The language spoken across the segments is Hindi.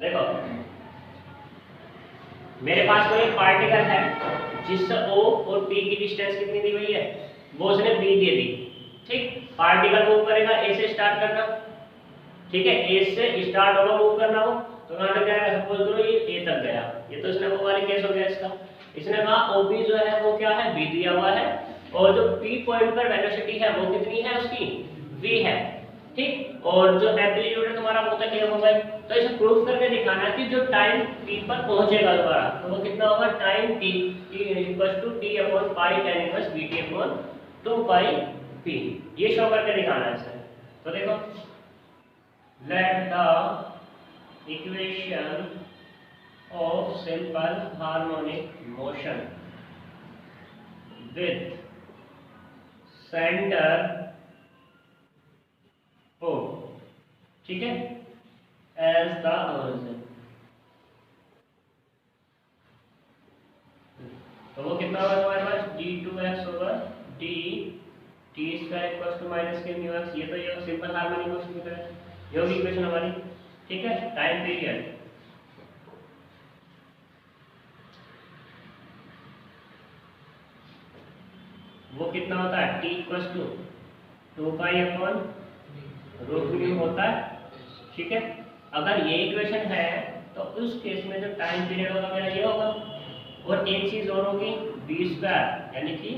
देखो मेरे पास कोई पार्टिकल है जिससे O और P की डिस्टेंस कितनी दी हुई है, वो उसने B दे दी। ठीक, पार्टिकल मूव करेगा A से स्टार्ट करना, ठीक है, A से स्टार्ट होगा मूव करना वो, तो कहां तक जाएगा, सपोज करो ये A तक गया, ये तो इसने वो वाली केस हो गया इसका। इसने कहा OB जो है वो क्या है, B दिया हुआ है, और जो P पॉइंट पर वेलोसिटी है वो कितनी है उसकी, V है। ठीक, और जो एम्पलीट्यूड है तुम्हारा वो तक हो गया। तो इसे प्रूफ करके दिखाना है कि जो टाइम T पर पहुंचेगा दोबारा, तो वो कितना होगा, time T T upon pi tan inverse Vt upon 2 पाई P, ये शो करके दिखाना है इसे। तो देखो, let the equation of simple harmonic motion with center O, ठीक है, as the origin, तो वो कितना होगा हमारे पास, d2x over d t square equals to minus के म्यू x, ये तो ये सिंपल हार्मोनिक मोशन की तरह ये होगी इक्वेशन हमारी। ठीक है, टाइम पीरियड वो कितना होता है, t equals to 2 pi upon root mu होता है। ठीक है, अगर ये इक्वेशन है तो उस केस में जो टाइम पीरियड होगा मेरा ये होगा, और एक चीज और होगी b स्क्वायर यानी कि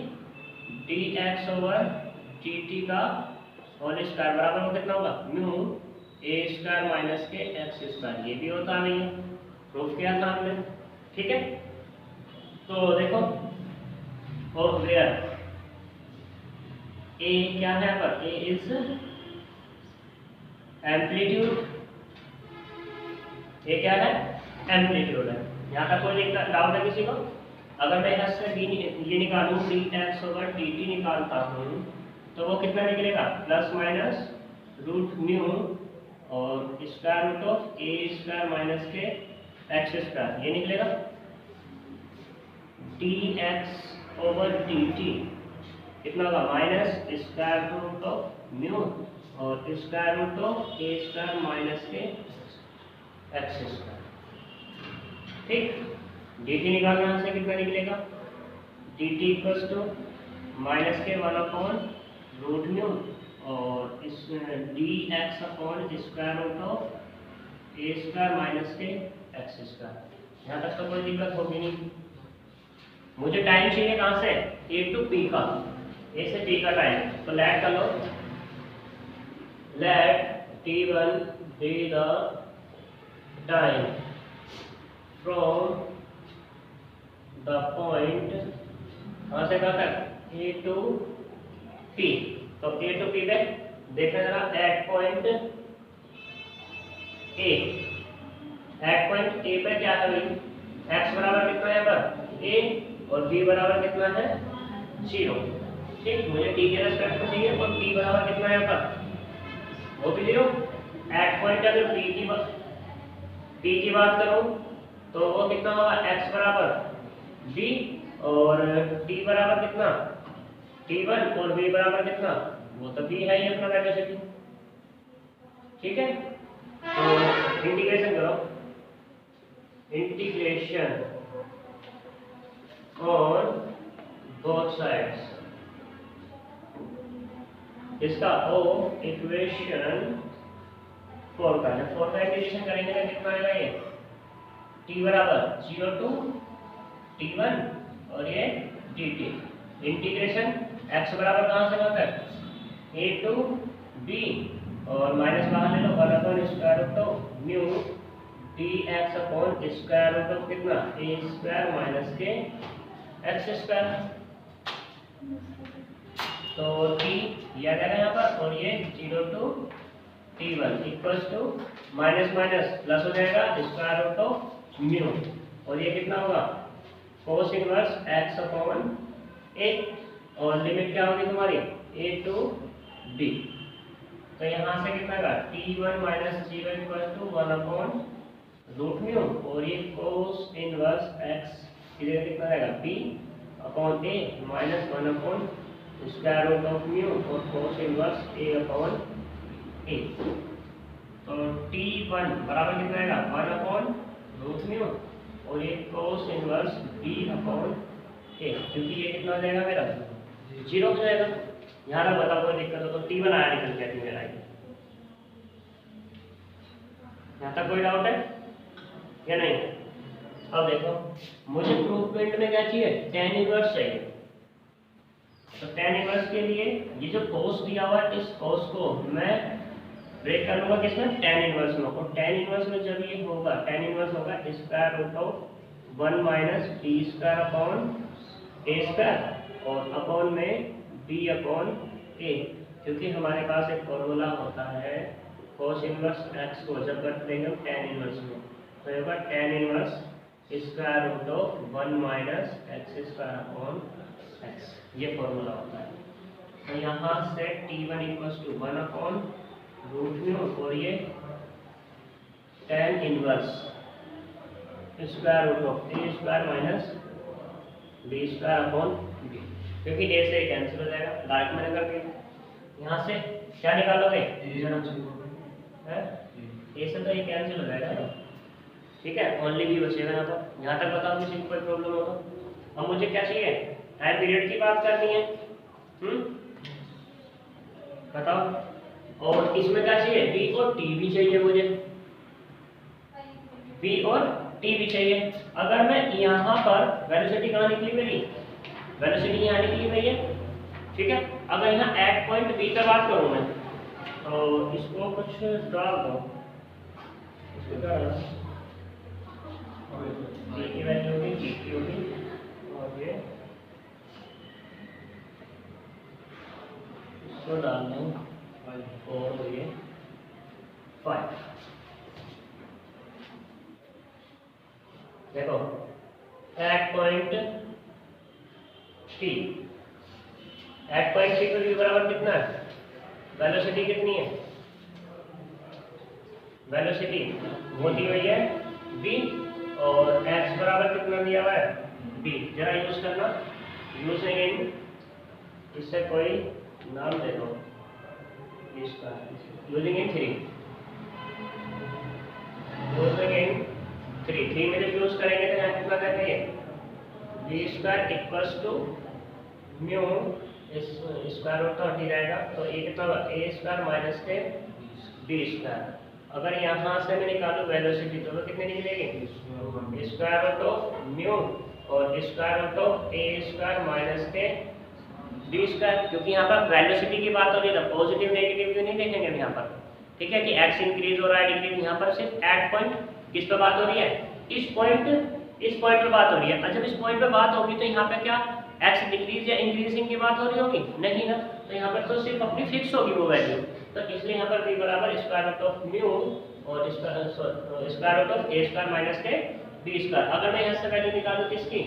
dx ओवर dt का होल स्क्वायर बराबर में कितना होगा, म्यू a स्क्वायर माइनस के x स्क्वायर, ये भी होता नहीं है, प्रूफ किया था हमने। ठीक है, तो देखो, और वेयर a क्या है पर, a इज एम्पलीट्यूड, a क्या है, एम्पलीट्यूड है। यहाँ तक कोई डाउट है किसी को? अगर मैं यहाँ से ये निकालूं dx ओवर dt निकालता हूँ तो वो कितना निकलेगा, प्लस माइनस रूट म्यू और square root of a square minus के x स्क्वायर, ये निकलेगा। dx ओवर dt कितना होगा, minus square root of mu और square root of a square minus के x स्क्वायर। ठीक, dt निकालना से कितना निकलेगा, dt इक्वल्स टू माइनस के 1 अपॉन रूट म्यू और इस dx upon square root of a square minus के x स्क्वायर। यहाँ तक तो कोई दिक्कत होगी नहीं। मुझे टाइम चाहिए कहाँ से, a टू p का, a से p का टाइम, तो लेट कर लो, let t1 be the time from the point कहाँ से कहाँ तक, a to p, तो a to p पे देखना जरा, एट पॉइंट a पे क्या है भाई, x बराबर कितना है पर a और b बराबर कितना है 0। ठीक, मुझे t के रेस्पेक्ट में चाहिए और t बराबर कितना है पर, वो भी 0। एट पॉइंट अगर p की बात करूं तो वो कितना होगा, x बराबर b और t बराबर कितना, t1 और b बराबर कितना, वो तो b है ही अपना वेलोसिटी। ठीक है, तो इंटीग्रेशन करो, इंटीग्रेशन ऑन बोथ साइड्स, इसका ओ इक्वेशन 4 का है, 4 का इंटीग्रेशन करेंगे तो कितना आएगा, ये t बराबर 0 टू t1 और ये dt, इंटीग्रेशन x बराबर कहाँ से कहाँ तक, a टू b और माइनस बाहर ले लो, 1 upon square root of mu dx upon square root of कितना, a स्क्वायर माइनस के x स्क्वायर। तो t ये आ जाएगा यहाँ पर, और ये 0 to t1 equals to minus minus plus हो जाएगा स्क्वायर रूट ऑफ म्यू, और ये कितना होगा, cos inverse x upon a, और लिमिट क्या होगी तुम्हारी, a टू b, तो यहाँ से कितना होगा, t1 minus 0 equals to 1 upon root mu, और ये कोस इनवर्स x की जगह कितना रहेगा, b upon a minus 1 upon square root of mu और cos inverse a upon a। तो T1 बराबर कितना आएगा 1/√μ और ये cos inverse B upon A, क्योंकि ये कितना हो जाएगा मेरा 0 हो जाएगा। यहाँ तक बताओ कोई दिक्कत हो तो T1 आया निकल के मेरा। यहाँ तक कोई डाउट है या नहीं? अब देखो मुझे प्रूफमेंट में क्या चाहिए, tan इनवर्स चाहिए। तो tan इनवर्स के लिए ये जो cos दिया हुआ है, इस cos को मैं ब्रेक कर लूंगा किसमें, tan इनवर्स में। और tan इनवर्स में जब ये होगा, tan इनवर्स होगा square root of 1 minus D square upon A square और अपॉन में b अपॉन a, क्योंकि हमारे पास एक फॉर्मूला होता है cos इनवर्स x को जब कर देंगे हम tan इनवर्स में, तो ये होगा tan inverse square root of 1 minus X square upon x, ये फॉर्मूला होता है। तो यहाँ से T1 इक्वल्स टू 1/√μ और ये tan inverse square root of a square minus b square upon b, क्योंकि a से कैंसिल हो जाएगा, डायरेक्ट मैंने कर दिया। यहाँ से क्या निकालोगे, a से तो ये कैंसिल हो जाएगा ना, ठीक है, ओनली b बचेगा यहाँ पर। यहाँ तक बताओ किसी को कोई प्रॉब्लम हो तो। अब मुझे क्या चाहिए, टाइम पीरियड की बात करनी है, बताओ। और इसमें क्या चाहिए, b और t भी चाहिए मुझे, b और t भी चाहिए। अगर मैं यहाँ पर वेलोसिटी कहाँ निकली मेरी, वेलोसिटी यहाँ निकली हुई है, ठीक है। अगर यहाँ एट पॉइंट b पे बात करूँ मैं, तो इसको कुछ डाल दो, इसको क्या डालना, b की वैल्यू होगी, g की होगी और ये इसको डाल दूँ और ये 5। देखो at point T, at point T पर बराबर कितना है, वेलोसिटी कितनी है, वेलोसिटी वो दी हुई है v और x बराबर कितना दिया हुआ है b। जरा यूज करना, यूज अगेन, इससे कोई नाम दे दो इसका, यूजिंग इन 3, यूज अगेन 3 में जब यूज करेंगे तो यहाँ कितना करना है, b square equals to mu square root का हट जाएगा, तो ये कितना होगा a स्क्वायर माइनस के b स्क्वायर। अगर यहाँ से मैं निकालूं वेलोसिटी तो कितनी निकलेगी, स्क्वायर रूट ऑफ म्यू और square root of a square minus के b स्क्वायर, क्योंकि यहाँ पर वेलोसिटी की बात हो रही है, पॉजिटिव नेगेटिव तो नहीं देखेंगे यहाँ पर, ठीक है, कि x इंक्रीज हो रहा है डिक्रीज। यहाँ पर सिर्फ एट पॉइंट किस पे बात हो रही है, इस पॉइंट पे बात हो रही है। अच्छा, जब इस पॉइंट पे बात होगी तो यहाँ पे क्या x डिक्रीज या इंक्रीजिंग की बात हो रही होगी, नहीं ना, तो यहाँ पर तो सिर्फ अपनी फिक्स होगी वो वैल्यू। तो इसलिए यहाँ पर b बराबर स्क्वायर रूट ऑफ म्यू और square root of a square minus के b स्क्वायर। अगर मैं यहाँ से वैल्यू निकालूं किसकी,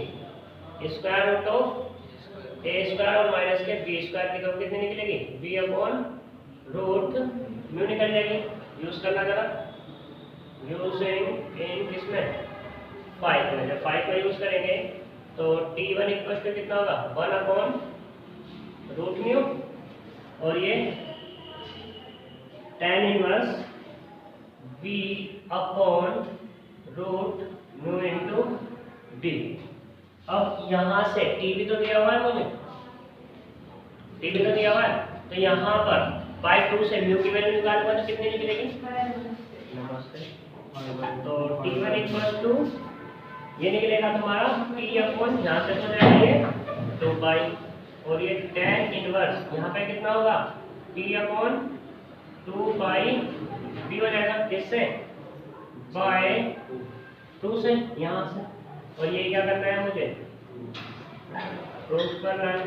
square root of a square और माइनस के b स्क्वायर की, तो कितनी निकलेगी, b अपॉन रूट म्यू निकल जाएगी। यूज करना जरा, यूजिंग इन किसमें 5 में, जब 5 में यूज करेंगे तो T1 इक्वल टू कितना होगा 1/√μ और ये tan inverse b upon √μ into d। अब यहाँ से t भी तो दिया हुआ है मुझे, t भी तो दिया हुआ है, तो यहाँ पर 2 से म्यू की वैल्यू निकालूंगा तो कितनी निकलेगी, नमस्ते, तो T1 इक्वल टू ये निकलेगा तुम्हारा p अपॉन, यहाँ से हो जाएगा ये 2 और ये tan इनवर्स यहाँ पे कितना होगा p अपॉन 2 हो जाएगा, किससे, बाय 2 से यहाँ से। और ये क्या करना है मुझे, प्रूफ करना है,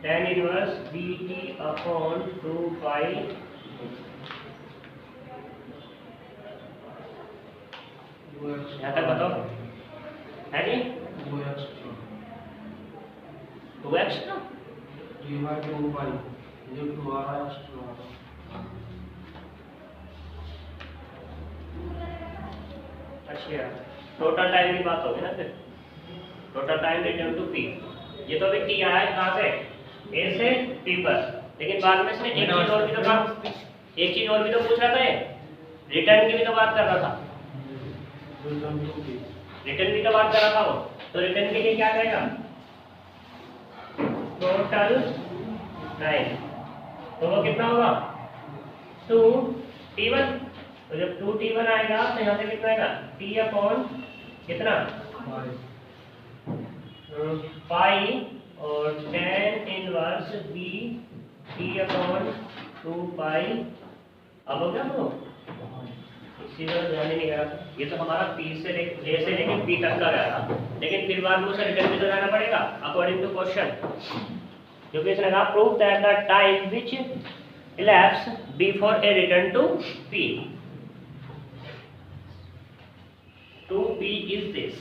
tan इनवर्स bt अपॉन 2 यहाँ तक बताओ है जी, 2x ना, अच्छा टोटल टाइम की बात होगी ना, फिर total time return to p। ये तो अभी t आया है कहाँ से, a से p पर, लेकिन बाद में इसने एक चीज और भी तो काम, एक चीज और भी तो पूछ रहा था, रिटर्न की भी तो बात कर रहा था, रिटर्न की तो बात कर रहा था वो। तो रिटर्न के लिए क्या करेगा, टोटल टाइम, तो वो कितना होगा 2t1। तो जब 2t1 आएगा तो यहाँ से कितना आएगा t अपॉन कितना पाई और tan inverse b t upon 2 पाई। अब हो गया तो इसी तरह ध्यान ही नहीं गया, ये तो हमारा P से A से लेके P तक का गया था, लेकिन फिर बाद में उसे रिटर्न भी तो जाना पड़ेगा अकॉर्डिंग टू क्वेश्चन, क्योंकि इसने कहा prove that the time which elapsed before a return to P is this।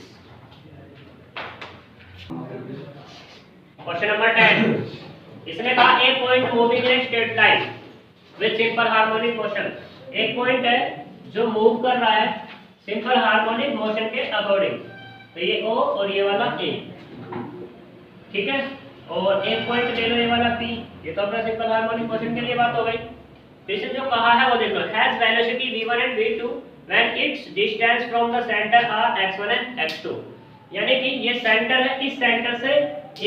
Question number 10, इसने कहा एक point moving in straight line with simple harmonic motion. एक पॉइंट है जो मूव कर रहा है सिंपल हार्मोनिक मोशन के अकॉर्डिंग, तो ये O और ये वाला A, ठीक है। और एक पॉइंट ले लो ये वाला P, ये तो अपना सिंपल हार्मोनिक मोशन के लिए बात हो गई। तो इसने जो कहा है वो देखो, has velocity v1 and v2 when it's distance from the centre are x1 and x2, यानी कि ये सेंटर है, इस सेंटर से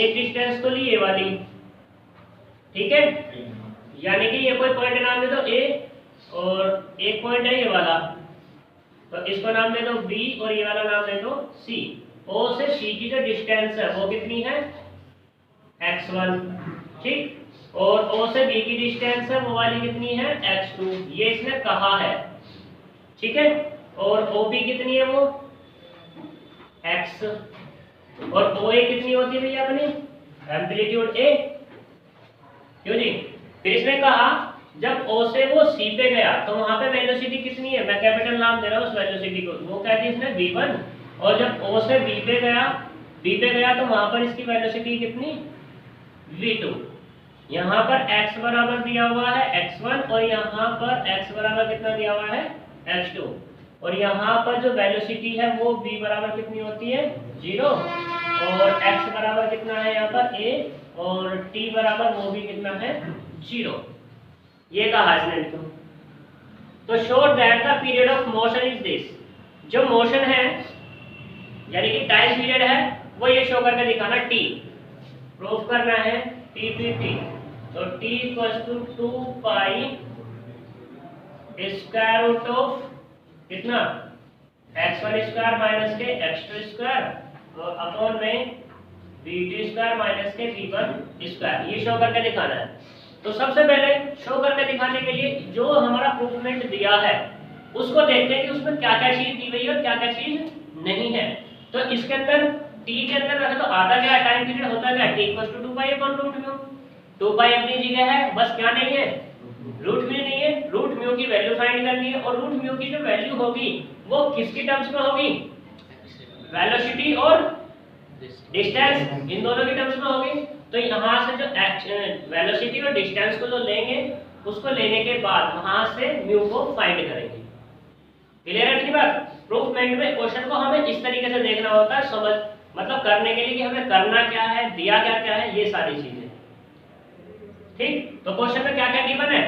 एक डिस्टेंस तो ली ये वाली, ठीक है, यानी कि ये कोई पॉइंट नाम दे दो A और एक पॉइंट है ये वाला, तो इसको नाम दे दो B और ये वाला नाम दे दो C। O से C की जो डिस्टेंस है वो कितनी है x1, ठीक, और O से B की डिस्टेंस है वो वाली कितनी है x2, ये इसने कहा है, ठीक है। और OB कितनी है वो x, और OA कितनी होती है भैया अपनी एम्पलीट्यूड A, क्यों जी। फिर इसने कहा जब O से वो C पे गया तो वहां पे वेलोसिटी कितनी है, मैं कैपिटल नाम दे रहा हूँ उस वेलोसिटी को, वो कहती है इसने v1, और जब O से B पे गया तो वहां पर इसकी वेलोसिटी कितनी v2। यहाँ पर x बराबर दिया हुआ है x1 और यहाँ पर x बराबर कितना दिया हुआ है x2, और यहाँ पर जो वेलोसिटी है वो v बराबर कितनी होती है 0, और x बराबर कितना है यहाँ पर a, और t बराबर वो भी कितना है 0, ये कहा इसने। तो show that the period of motion is this, जो मोशन है यानी कि टाइम पीरियड है वो ये शो करके दिखाना, t प्रूफ करना है t p t, तो t equals to 2 pi square root of कितना x1 स्क्वायर माइनस के x2 स्क्वायर और अपॉन में v2 स्क्वायर माइनस के v1 स्क्वायर, ये शो करके दिखाना है। तो सबसे पहले शो करके दिखाने के लिए जो हमारा प्रूफमेंट दिया है उसको देखते हैं कि उसमें क्या क्या चीज दी गई है और क्या क्या चीज नहीं है। तो इसके अंदर t के अंदर वैसे तो आता क्या है टाइम पीरियड होता क्या है t equals to 2 pi upon root mu, 2 pi अपनी जगह है, बस क्या नहीं है रूट म्यू नहीं है, रूट म्यू की वैल्यू फाइंड करनी है, और रूट म्यू की जो वैल्यू होगी वो किसकी टर्म्स में होगी, वेलोसिटी और डिस्टेंस, इन दोनों की टर्म्स में होगी। तो यहाँ से जो वेलोसिटी और डिस्टेंस को जो लेंगे उसको लेने के बाद वहां से म्यू को फाइंड करेंगे। क्लियर है की बात। प्रूफमेंट में क्वेश्चन को हमें इस तरीके से देखना होता है, समझ मतलब करने के लिए कि हमें करना क्या है, दिया क्या है, ये सारी चीजें, ठीक। तो क्वेश्चन में क्या क्या गिवन है,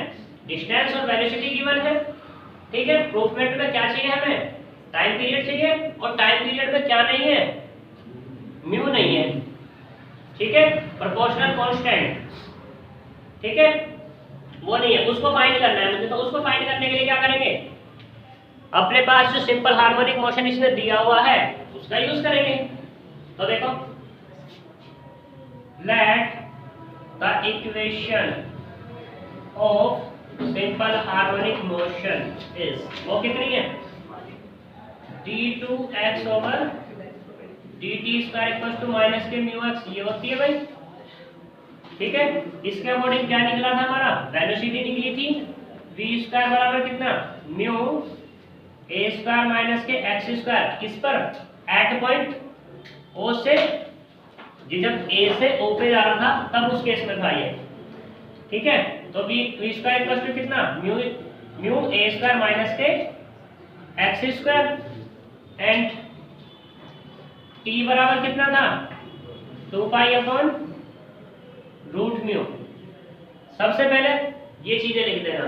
डिस्टेंस और वेलोसिटी गिवन है, ठीक है। प्रूफमेंट में क्या चाहिए हमें, टाइम पीरियड चाहिए, और टाइम पीरियड में क्या नहीं है, म्यू नहीं है, ठीक है, प्रोपोर्शनल कांस्टेंट, ठीक है, वो नहीं है, उसको फाइंड करना है मुझे। तो उसको फाइंड करने के लिए क्या करेंगे, अपने पास जो सिंपल हार्मोनिक मोशन इसने दिया हुआ है उसका यूज करेंगे। तो देखो let the equation of simple harmonic motion is, वो कितनी है d2x over dt square equals to minus के म्यू x, ये होती है भाई, ठीक है। इसके अकॉर्डिंग क्या निकला था हमारा, वेलोसिटी निकली थी v स्क्वायर बराबर कितना म्यू a स्क्वायर माइनस के x स्क्वायर, किस पर, एट पॉइंट o से, जब a से o पे जा रहा था तब उस केस में था ये, ठीक है। तो v स्क्वायर इक्वल्स टू कितना म्यू a स्क्वायर माइनस के x स्क्वायर, एंड t बराबर कितना था 2 पाई अपॉन रूट म्यू। सबसे पहले ये चीजें लिख देना,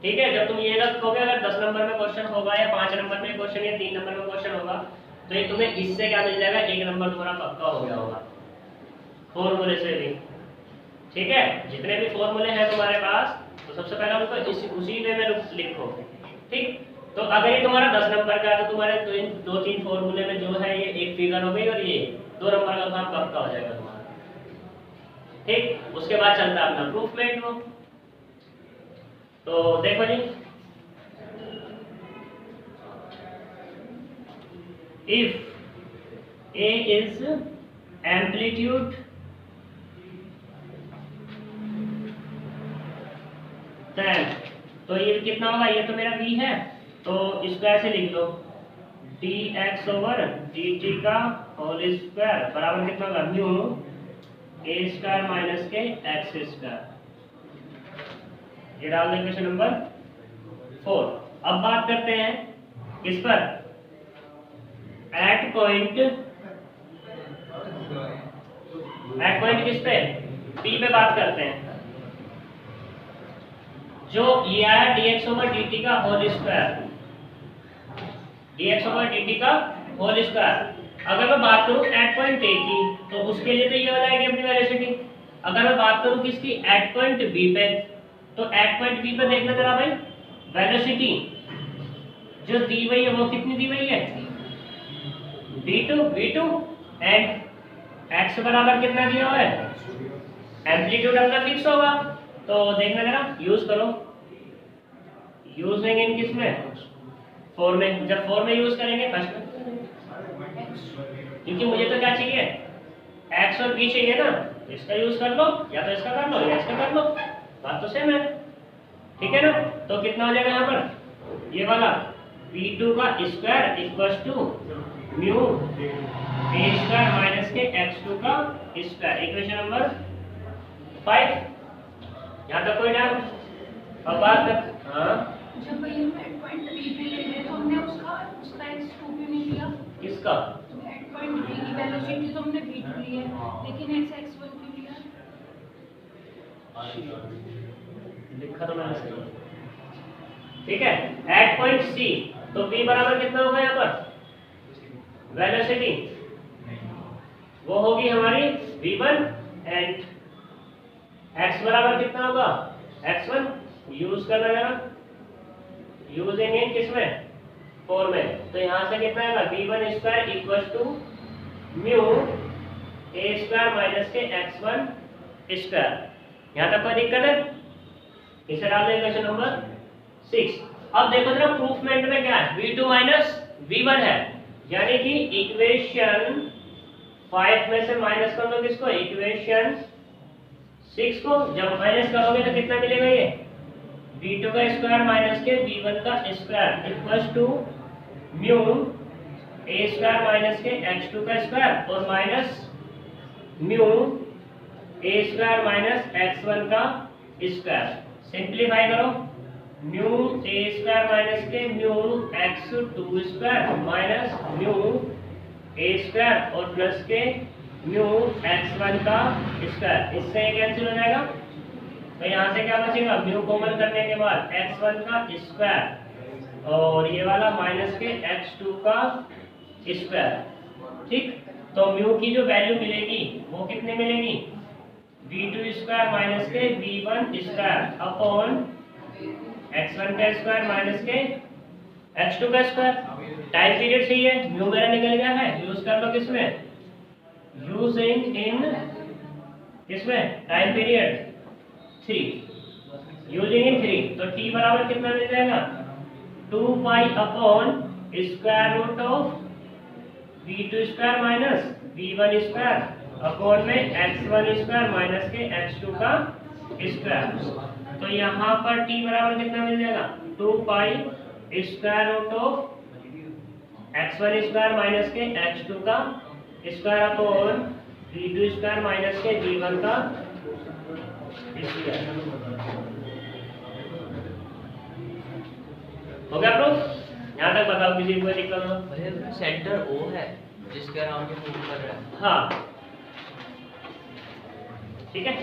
ठीक है, जब तुम ये रखोगे अगर 10 नंबर में क्वेश्चन होगा या 5 नंबर में क्वेश्चन या 3 नंबर में क्वेश्चन होगा तो ये तुम्हें इससे क्या मिल जाएगा, 1 नंबर तुम्हारा पक्का हो गया होगा फॉर्मूले से भी। ठीक है, जितने भी फॉर्मूले हैं तुम्हारे पास तो सबसे पहले उनको उसी वे में लिखो। ठीक, तो अगर ये तुम्हारा 10 नंबर का है तो तुम्हारे दो तीन फॉर्मूले में जो है ये एक फिगर हो गई और ये 2 नंबर का काम पक्का हो जाएगा तुम्हारा। ठीक, उसके बाद चलता है अपना प्रूफ मेट वो। तो देखो जी, if A is amplitude then, तो ये कितना होगा, ये तो मेरा v है तो इसको ऐसे लिख लो dx ओवर dt का होल स्क्वायर बराबर कितना होगा, म्यू a स्क्वायर माइनस के x स्क्वायर। ये डाल दें क्वेश्चन नंबर 4। अब बात करते हैं किस पर, एट पॉइंट किस पे, p पे बात करते हैं। जो ये आया dx ओवर dt का whole square, dx over dt का होल स्क्वायर। अगर मैं बात करूं एट पॉइंट a की तो उसके लिए तो ये हो जाएगी अपनी वेलोसिटी। अगर मैं बात करूं किसकी, एट पॉइंट b पे, तो एट पॉइंट b पे देखना जरा भाई, वेलोसिटी जो दी हुई है वो कितनी दी हुई है, v2 एंड x बराबर कितना दिया हुआ है, एम्पलीट्यूड अपना फिक्स होगा। तो देखना जरा, यूज करो, यूजिंग इन किस में, 4 में। जब 4 में यूज करेंगे फर्स्ट में, क्योंकि मुझे तो क्या चाहिए, x और b चाहिए ना, इसका यूज कर लो या तो इसका कर लो या इसका कर लो, बात तो सेम है। ठीक है ना, तो कितना हो जाएगा यहाँ पर, ये वाला v2 का square equals to mu a square minus के x2 का स्क्वायर। Equation number 5। यहाँ तक कोई डाउट? अब बात कर, हाँ जब भैया हम एट पॉइंट बी पे ले रहे तो हमने उसका x2 क्यों नहीं लिया? किसका, एट पॉइंट बी की वेलोसिटी तो हमने v2 ली है, लेकिन x1 क्यों लिया? लिखा तो मैंने सही। ठीक है, एट पॉइंट सी, तो v बराबर कितना होगा यहाँ पर, वेलोसिटी वो होगी हमारी v1 एंड x बराबर कितना होगा, x1। यूज करना जरा, यूजिंग इन किसमें, 4 में। तो यहाँ से कितना आएगा, v1 square equal to mu a square minus के x1 स्क्वायर। यहाँ तक कोई दिक्कत है, इसे डाल दें क्वेश्चन नंबर 6। अब देखो जरा प्रूफमेंट में क्या है, v2 माइनस v1 है, यानी कि इक्वेशन 5 में से माइनस कर दो किसको, इक्वेशन 6 को। जब माइनस करोगे तो कितना मिलेगा, ये v2 का स्क्वायर माइनस के v1 का square equals to mu a square minus के x2 का स्क्वायर और minus mu a square minus x1 का स्क्वायर। सिंप्लीफाई करो, म्यू a स्क्वायर माइनस के mu x2 square minus mu a square और प्लस के म्यू x1 का स्क्वायर। इससे ये कैंसिल हो जाएगा, तो यहाँ से क्या बचेगा, म्यू कॉमन करने के बाद x1 का स्क्वायर और ये वाला माइनस के x2 का स्क्वायर। ठीक, तो म्यू की जो वैल्यू मिलेगी वो कितनी मिलेगी, v2 स्क्वायर माइनस के v1 स्क्वायर अपॉन x1 का स्क्वायर माइनस के x2 का स्क्वायर। टाइम पीरियड चाहिए, म्यू मेरा निकल गया है, यूज कर लो किसमें, यूजिंग इन किसमें, टाइम पीरियड 3, यूजिंग इन 3। तो t बराबर कितना मिल जाएगा, 2 pi upon square root of v2 square minus v1 square upon में x1 स्क्वायर माइनस के x2 का स्क्वायर। तो यहाँ पर t बराबर कितना मिल जाएगा, 2 pi square root of x1 square minus के x2 का square upon v2 square minus के v1 का स्क्वायर। हो गया प्रूफ? यहाँ तक बताओ किसी को दिक्कत हो? भैया सेंटर O है जिसके अराउंड ये मूव कर रहा है। हाँ ठीक है।